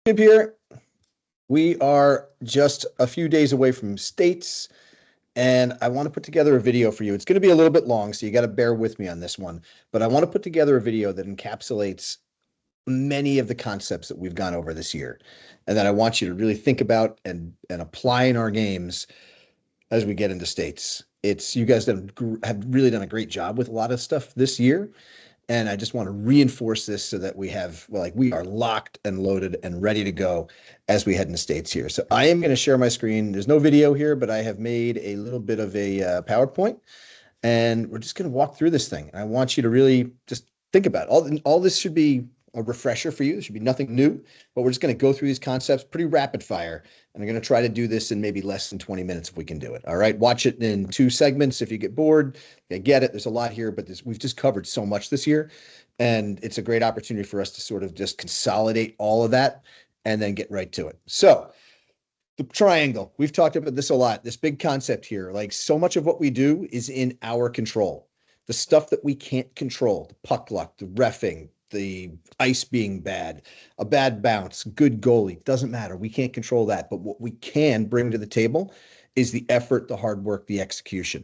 Skip here. We are just a few days away from states, and I want to put together a video for you. It's going to be a little bit long, so you got to bear with me on this one. But I want to put together a video that encapsulates many of the concepts that we've gone over this year, and that I want you to really think about and apply in our games as we get into states. It's you guys have really done a great job with a lot of stuff this year, and I just want to reinforce this so that we are locked and loaded and ready to go as we head into states here. So I am going to share my screen. There's no video here, but I have made a little bit of a PowerPoint, and we're just going to walk through this thing. And I want you to really just think about it. All this should be a refresher for you. There should be nothing new, but we're just going to go through these concepts pretty rapid fire. And I'm going to try to do this in maybe less than 20 minutes if we can do it. All right. Watch it in two segments. If you get bored, I get it. There's a lot here, but we've just covered so much this year. And it's a great opportunity for us to sort of just consolidate all of that and then get right to it. So the triangle, we've talked about this a lot, this big concept here. Like so much of what we do is in our control. The stuff that we can't control, the puck luck, the reffing, the ice being bad, a bad bounce, good goalie, doesn't matter. We can't control that. But what we can bring to the table is the effort, the hard work, the execution,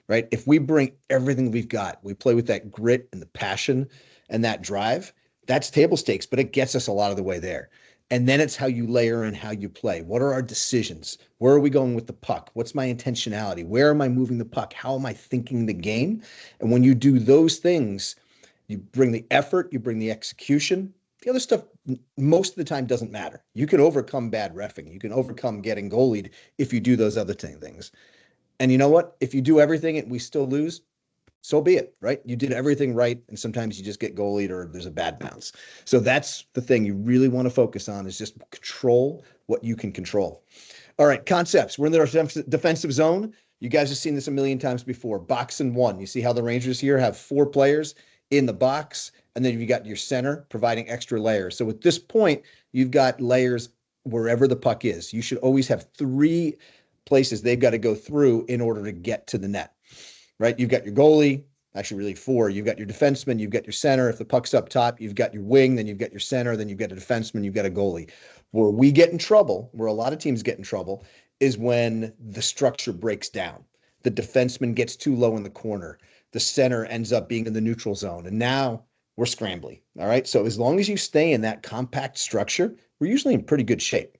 right? If we bring everything we've got, we play with that grit and the passion and that drive, that's table stakes, but it gets us a lot of the way there. And then it's how you layer in how you play. What are our decisions? Where are we going with the puck? What's my intentionality? Where am I moving the puck? How am I thinking the game? And when you do those things, you bring the effort, you bring the execution. The other stuff, most of the time, doesn't matter. You can overcome bad reffing. You can overcome getting goalied if you do those other things. And you know what? If you do everything and we still lose, so be it, right? You did everything right, and sometimes you just get goalied or there's a bad bounce. So that's the thing you really want to focus on is just control what you can control. All right, concepts. We're in the defensive zone. You guys have seen this a million times before. Box and one. You see how the Rangers here have 4 players in the box, and then you got your center providing extra layers. So at this point, you've got layers wherever the puck is. You should always have 3 places they've got to go through in order to get to the net, right? You've got your goalie, actually really 4. You've got your defenseman, you've got your center. If the puck's up top, you've got your wing, then you've got your center, then you've got a defenseman, you've got a goalie. Where we get in trouble, where a lot of teams get in trouble, is when the structure breaks down. The defenseman gets too low in the corner. The center ends up being in the neutral zone. And now we're scrambly. All right. So as long as you stay in that compact structure, we're usually in pretty good shape.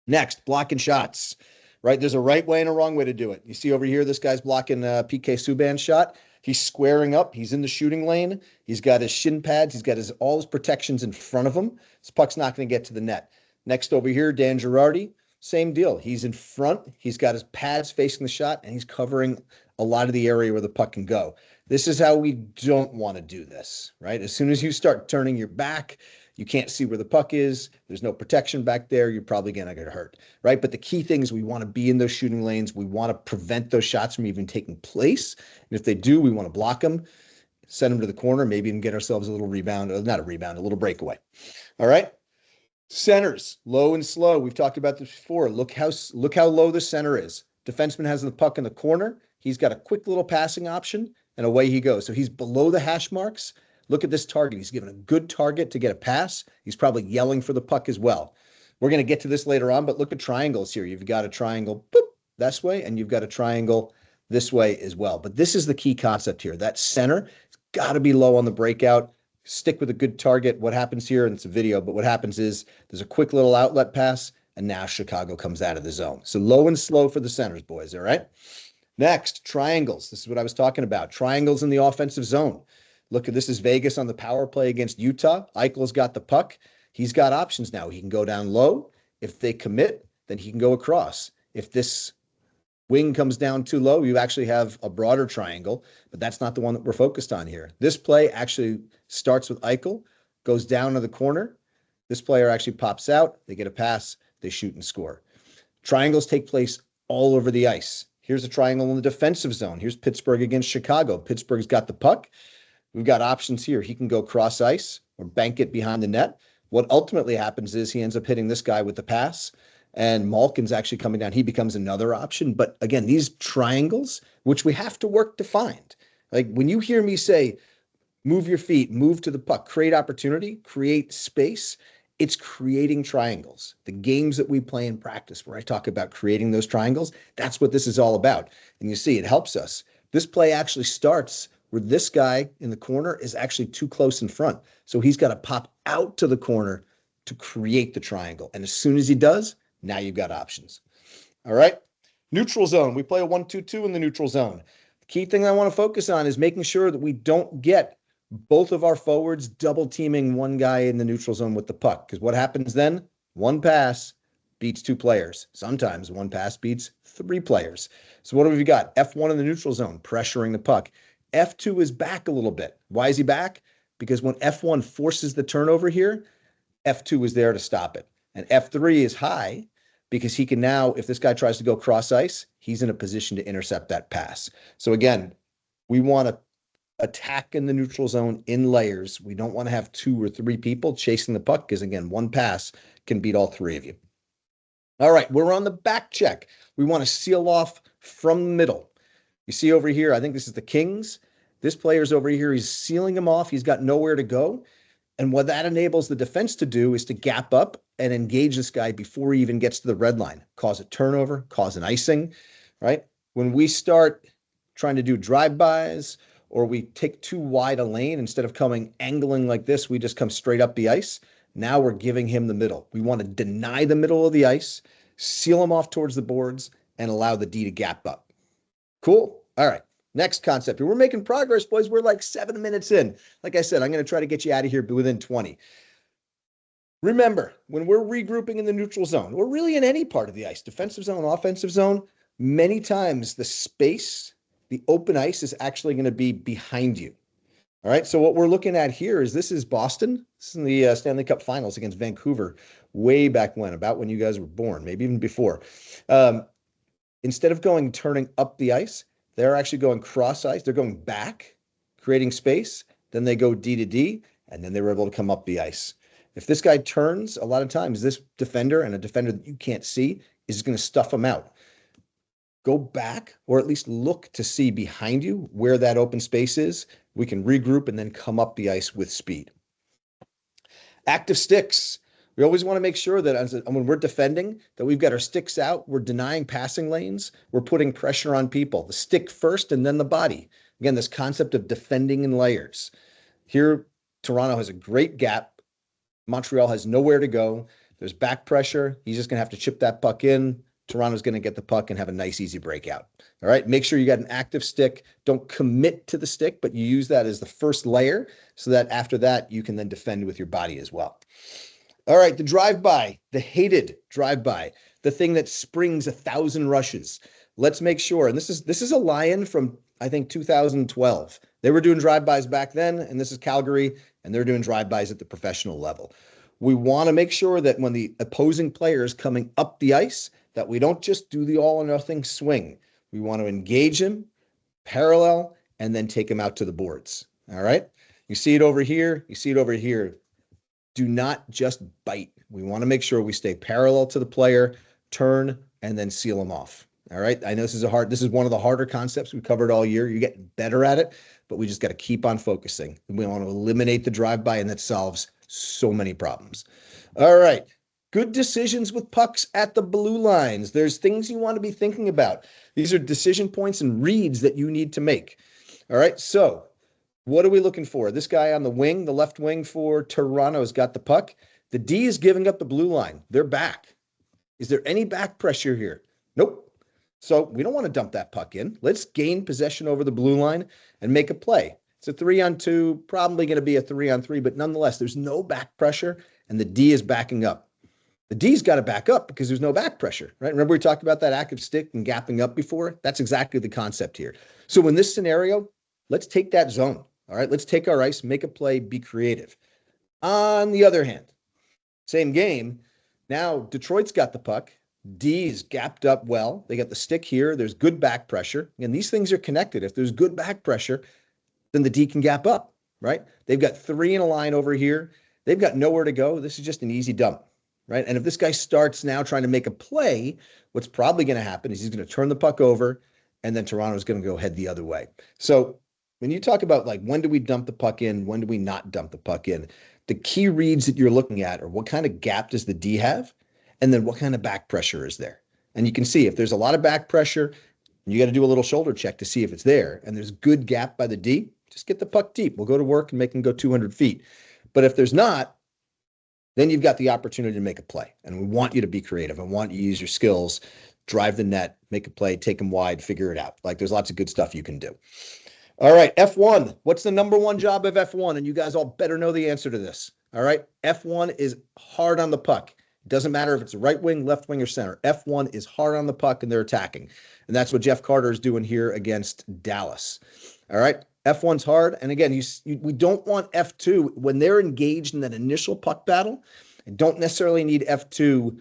Next, blocking shots, right? There's a right way and a wrong way to do it. You see over here, this guy's blocking PK Subban's shot. He's squaring up. He's in the shooting lane. He's got his shin pads. He's got all his protections in front of him. This puck's not going to get to the net. Next over here, Dan Girardi, same deal. He's in front. He's got his pads facing the shot, and he's covering a lot of the area where the puck can go. This is how we don't want to do this, right? As soon as you start turning your back, you can't see where the puck is. There's no protection back there. You're probably going to get hurt, right? But the key thing is we want to be in those shooting lanes. We want to prevent those shots from even taking place. And if they do, we want to block them, send them to the corner, maybe even get ourselves a little rebound, not a rebound, a little breakaway. All right. Centers, low and slow. We've talked about this before. Look how low the center is. Defenseman has the puck in the corner. He's got a quick little passing option, and away he goes. So he's below the hash marks. Look at this target. He's given a good target to get a pass. He's probably yelling for the puck as well. We're going to get to this later on, but look at triangles here. You've got a triangle boop, this way, and you've got a triangle this way as well. But this is the key concept here. That center has got to be low on the breakout. Stick with a good target. What happens here, and it's a video, but what happens is there's a quick little outlet pass, and now Chicago comes out of the zone. So low and slow for the centers, boys, all right? Next, triangles. This is what I was talking about. Triangles in the offensive zone. Look at this is Vegas on the power play against Utah. Eichel's got the puck. He's got options now. He can go down low. If they commit, then he can go across. If this wing comes down too low, you actually have a broader triangle, but that's not the one that we're focused on here. This play actually starts with Eichel, goes down to the corner. This player actually pops out. They get a pass. They shoot and score. Triangles take place all over the ice. Here's a triangle in the defensive zone. Here's Pittsburgh against Chicago. Pittsburgh's got the puck. We've got options here. He can go cross ice or bank it behind the net. What ultimately happens is he ends up hitting this guy with the pass, and Malkin's actually coming down. He becomes another option. But again, these triangles, which we have to work to find. Like when you hear me say, move your feet, move to the puck, create opportunity, create space, It's creating triangles. The games that we play in practice, where I talk about creating those triangles, that's what this is all about. And you see, it helps us. This play actually starts where this guy in the corner is actually too close in front. So he's got to pop out to the corner to create the triangle. And as soon as he does, now you've got options. All right. Neutral zone. We play a 1-2-2 in the neutral zone. The key thing I want to focus on is making sure that we don't get both of our forwards double teaming one guy in the neutral zone with the puck. Because what happens then? One pass beats two players. Sometimes one pass beats three players. So what have we got? F1 in the neutral zone, pressuring the puck. F2 is back a little bit. Why is he back? Because when F1 forces the turnover here, F2 is there to stop it. And F3 is high because he can now, if this guy tries to go cross ice, he's in a position to intercept that pass. So again, we want to attack in the neutral zone in layers. We don't want to have two or three people chasing the puck because, again, one pass can beat all three of you. All right, we're on the back check. We want to seal off from the middle. You see over here, I think this is the Kings. This player's over here. He's sealing him off. He's got nowhere to go. And what that enables the defense to do is to gap up and engage this guy before he even gets to the red line, cause a turnover, cause an icing, right? When we start trying to do drive-bys or we take too wide a lane, instead of coming angling like this, we just come straight up the ice. Now we're giving him the middle. We want to deny the middle of the ice, seal him off towards the boards, and allow the D to gap up. Cool. All right. Next concept. We're making progress, boys. We're like 7 minutes in. Like I said, I'm going to try to get you out of here within 20. Remember, when we're regrouping in the neutral zone, or really in any part of the ice, defensive zone, offensive zone, many times the space, the open ice is actually going to be behind you. All right. So what we're looking at here is this is Boston. This is in the Stanley Cup Finals against Vancouver way back when, about when you guys were born, maybe even before. Instead of turning up the ice, they're actually going cross ice. They're going back, creating space. Then they go D to D, and then they were able to come up the ice. If this guy turns, a lot of times this defender and a defender that you can't see is going to stuff him out. Go back, or at least look to see behind you where that open space is. We can regroup and then come up the ice with speed. Active sticks. We always want to make sure that when we're defending, that we've got our sticks out. We're denying passing lanes. We're putting pressure on people. The stick first and then the body. Again, this concept of defending in layers. Here, Toronto has a great gap. Montreal has nowhere to go. There's back pressure. He's just going to have to chip that puck in. Toronto's going to get the puck and have a nice, easy breakout. All right. Make sure you got an active stick. Don't commit to the stick, but you use that as the first layer so that after that, you can then defend with your body as well. All right. The drive-by, the hated drive-by, the thing that springs 1,000 rushes. Let's make sure. And this is a Lion from, I think, 2012. They were doing drive-bys back then, and this is Calgary, and they're doing drive-bys at the professional level. We want to make sure that when the opposing player is coming up the ice, that we don't just do the all or nothing swing. We want to engage him, parallel, and then take him out to the boards. All right. You see it over here. You see it over here. Do not just bite. We want to make sure we stay parallel to the player, turn, and then seal him off. All right. I know this is one of the harder concepts we covered all year. You're getting better at it, but we just got to keep on focusing. We want to eliminate the drive-by, and that solves so many problems. All right. Good decisions with pucks at the blue lines. There's things you want to be thinking about. These are decision points and reads that you need to make. All right. So what are we looking for? This guy on the wing, the left wing for Toronto, has got the puck. The D is giving up the blue line. They're back. Is there any back pressure here? Nope. So we don't want to dump that puck in. Let's gain possession over the blue line and make a play. It's a 3-on-2, probably going to be a 3-on-3, but nonetheless, there's no back pressure, and the D is backing up. The D's got to back up because there's no back pressure, right? Remember we talked about that active stick and gapping up before? That's exactly the concept here. So in this scenario, let's take that zone. All right, let's take our ice, make a play, be creative. On the other hand, same game. Now Detroit's got the puck. D's gapped up well. They got the stick here. There's good back pressure. And these things are connected. If there's good back pressure, then the D can gap up, right? They've got three in a line over here. They've got nowhere to go. This is just an easy dump. Right. And if this guy starts now trying to make a play, what's probably going to happen is he's going to turn the puck over and then Toronto's going to go head the other way. So when you talk about like when do we dump the puck in, when do we not dump the puck in? the key reads that you're looking at are what kind of gap does the D have? And then what kind of back pressure is there? And you can see if there's a lot of back pressure, you got to do a little shoulder check to see if it's there. And there's good gap by the D, just get the puck deep. We'll go to work and make him go 200 feet. But if there's not, then you've got the opportunity to make a play. And we want you to be creative. I want you to use your skills, drive the net, make a play, take them wide, figure it out. Like there's lots of good stuff you can do. All right, F1. What's the number one job of F1? And you guys all better know the answer to this. All right, F1 is hard on the puck. It doesn't matter if it's right wing, left wing, or center. F1 is hard on the puck and they're attacking. And that's what Jeff Carter is doing here against Dallas. All right, F1's hard. And again, we don't want F2 when they're engaged in that initial puck battle. I don't necessarily need F2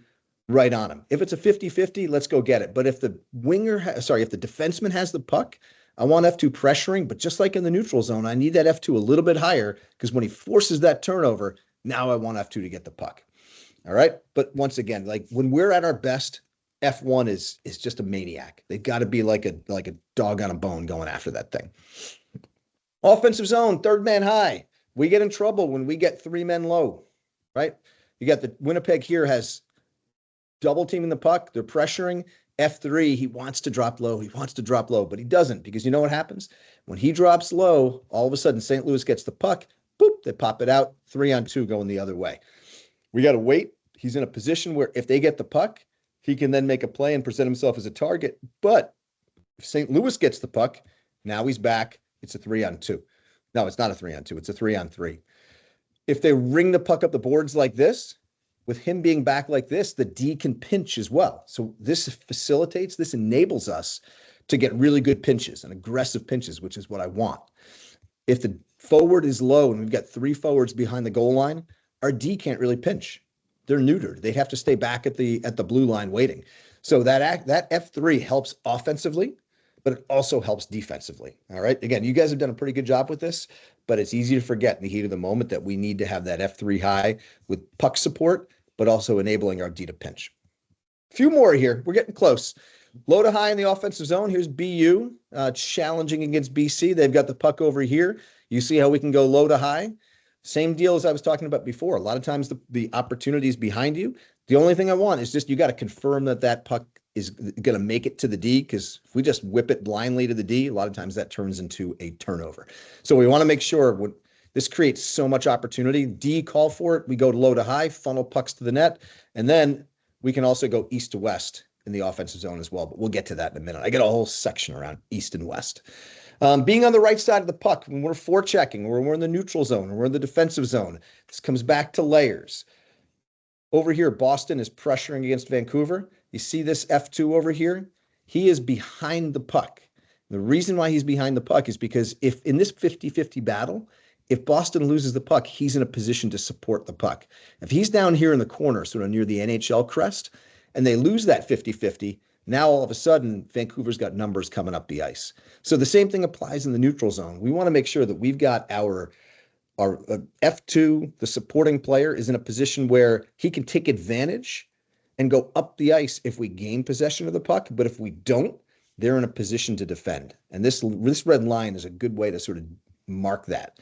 right on them. If it's a 50-50, let's go get it. But if the if the defenseman has the puck, I want F2 pressuring, but just like in the neutral zone, I need that F2 a little bit higher because when he forces that turnover, now I want F2 to get the puck. All right. But once again, like when we're at our best, F1 is just a maniac. They've got to be like a dog on a bone going after that thing. Offensive zone, third man high. We get in trouble when we get three men low, right? You got the Winnipeg here has double teaming the puck. They're pressuring. F3, he wants to drop low. He wants to drop low, but he doesn't because you know what happens? When he drops low, all of a sudden St. Louis gets the puck. Boop, they pop it out. 3-on-2 going the other way. We got to wait. He's in a position where if they get the puck, he can then make a play and present himself as a target. But if St. Louis gets the puck, now he's back. It's a 3-on-2. No, it's not a 3-on-2. It's a 3-on-3. If they ring the puck up the boards like this, with him being back like this, the D can pinch as well. So this enables us to get really good pinches and aggressive pinches, which is what I want. If the forward is low and we've got three forwards behind the goal line, our D can't really pinch. They're neutered. They'd have to stay back at the blue line waiting. So that F3 helps offensively, but it also helps defensively. All right. Again, you guys have done a pretty good job with this, but it's easy to forget in the heat of the moment that we need to have that F3 high with puck support, but also enabling our D to pinch. A few more here. We're getting close. Low to high in the offensive zone. Here's BU challenging against BC. They've got the puck over here. You see how we can go low to high? Same deal as I was talking about before. A lot of times the opportunity is behind you. The only thing I want is just you got to confirm that puck is going to make it to the D, because if we just whip it blindly to the D, a lot of times that turns into a turnover. So we want to make sure this creates so much opportunity. D, call for it. We go low to high, funnel pucks to the net, and then we can also go east to west in the offensive zone as well. But we'll get to that in a minute. I got a whole section around east and west. Being on the right side of the puck when we're forechecking, or when we're in the neutral zone, or we're in the defensive zone, this comes back to layers. Over here, Boston is pressuring against Vancouver. You see this F2 over here? He is behind the puck. The reason why he's behind the puck is because if in this 50-50 battle, if Boston loses the puck, he's in a position to support the puck. If he's down here in the corner, sort of near the NHL crest, and they lose that 50-50, now all of a sudden, Vancouver's got numbers coming up the ice. So the same thing applies in the neutral zone. We want to make sure that we've got our F2, the supporting player, is in a position where he can take advantage and go up the ice if we gain possession of the puck. But if we don't, they're in a position to defend. And this red line is a good way to sort of mark that.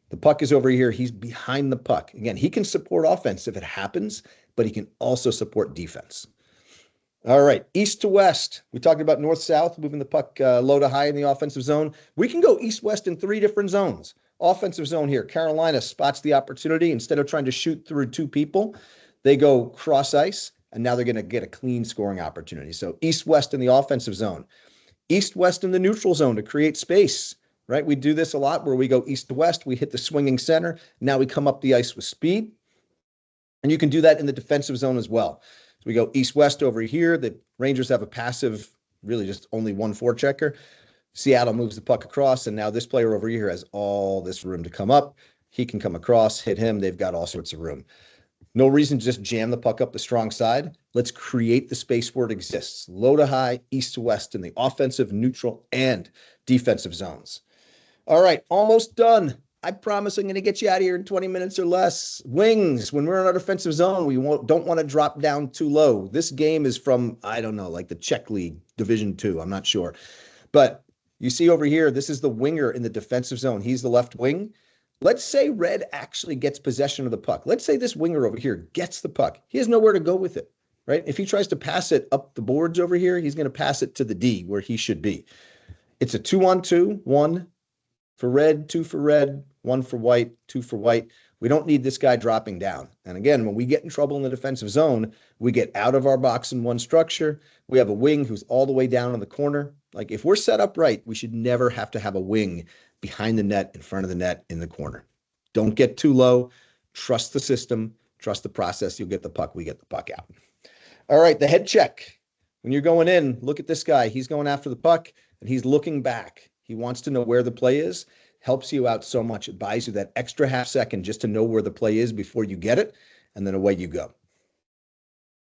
The puck is over here. He's behind the puck. Again, he can support offense if it happens, but he can also support defense. All right, east to west. We talked about north-south, moving the puck low to high in the offensive zone. We can go east-west in three different zones. Offensive zone here, Carolina spots the opportunity. Instead of trying to shoot through two people, they go cross ice, and now they're going to get a clean scoring opportunity. So east-west in the offensive zone. East-west in the neutral zone to create space, right? We do this a lot where we go east to west, we hit the swinging center, now we come up the ice with speed. And you can do that in the defensive zone as well. So we go east-west over here. The Rangers have a passive, really just only one forechecker. Seattle moves the puck across, and now this player over here has all this room to come up. He can come across, hit him. They've got all sorts of room. No reason to just jam the puck up the strong side. Let's create the space where it exists. Low to high, east to west in the offensive, neutral, and defensive zones. All right, almost done. I promise I'm going to get you out of here in 20 minutes or less. Wings, when we're in our defensive zone, we don't want to drop down too low. This game is from, I don't know, like the Czech League, Division 2. I'm not sure. But you see over here, this is the winger in the defensive zone. He's the left wing. Let's say red actually gets possession of the puck. Let's say this winger over here gets the puck. He has nowhere to go with it, right? If he tries to pass it up the boards over here, he's going to pass it to the D where he should be. It's a 2-on-2, 1 for red, 2 for red, 1 for white, 2 for white. We don't need this guy dropping down. And again, when we get in trouble in the defensive zone, we get out of our box in one structure. We have a wing who's all the way down in the corner. Like if we're set up right, we should never have to have a wing behind the net, in front of the net, in the corner. Don't get too low. Trust the system. Trust the process. You'll get the puck. We get the puck out. All right, the head check. When you're going in, look at this guy. He's going after the puck, and he's looking back. He wants to know where the play is. Helps you out so much. It buys you that extra half second just to know where the play is before you get it, and then away you go.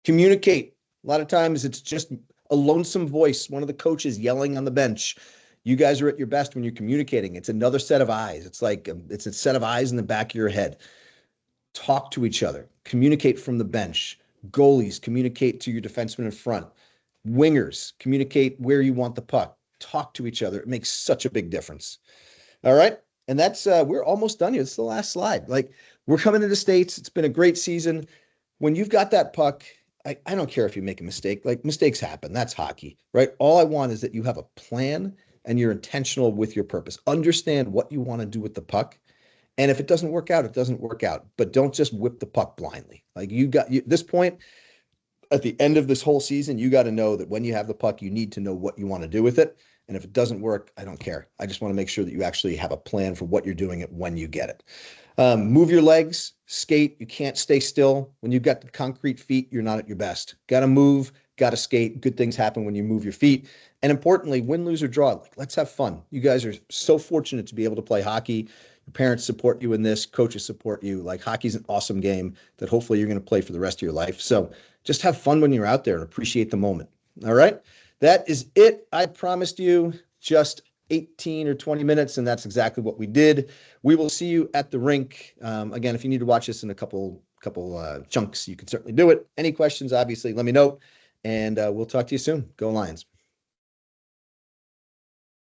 Communicate. A lot of times it's just a lonesome voice, one of the coaches yelling on the bench. You guys are at your best when you're communicating. It's another set of eyes. It's like it's a set of eyes in the back of your head. Talk to each other. Communicate from the bench. Goalies, communicate to your defenseman in front. Wingers, communicate where you want the puck. Talk to each other. It makes such a big difference. All right. And that's, we're almost done here. It's the last slide. Like we're coming into States. It's been a great season. When you've got that puck, I don't care if you make a mistake. Like mistakes happen. That's hockey, right? All I want is that you have a plan and you're intentional with your purpose. Understand what you want to do with the puck. And if it doesn't work out, it doesn't work out. But don't just whip the puck blindly. Like this point, at the end of this whole season, you got to know that when you have the puck, you need to know what you want to do with it. And if it doesn't work, I don't care. I just want to make sure that you actually have a plan for what you're doing it when you get it. Move your legs, skate. You can't stay still. When you've got the concrete feet, you're not at your best. Got to move, got to skate. Good things happen when you move your feet. And importantly, win, lose, or draw. Like, let's have fun. You guys are so fortunate to be able to play hockey. Your parents support you in this. Coaches support you. Like hockey's an awesome game that hopefully you're going to play for the rest of your life. So just have fun when you're out there and appreciate the moment. All right. That is it. I promised you just 18 or 20 minutes, and that's exactly what we did. We will see you at the rink. Again, if you need to watch this in a couple chunks, you can certainly do it. Any questions, obviously, let me know, and we'll talk to you soon. Go Lions.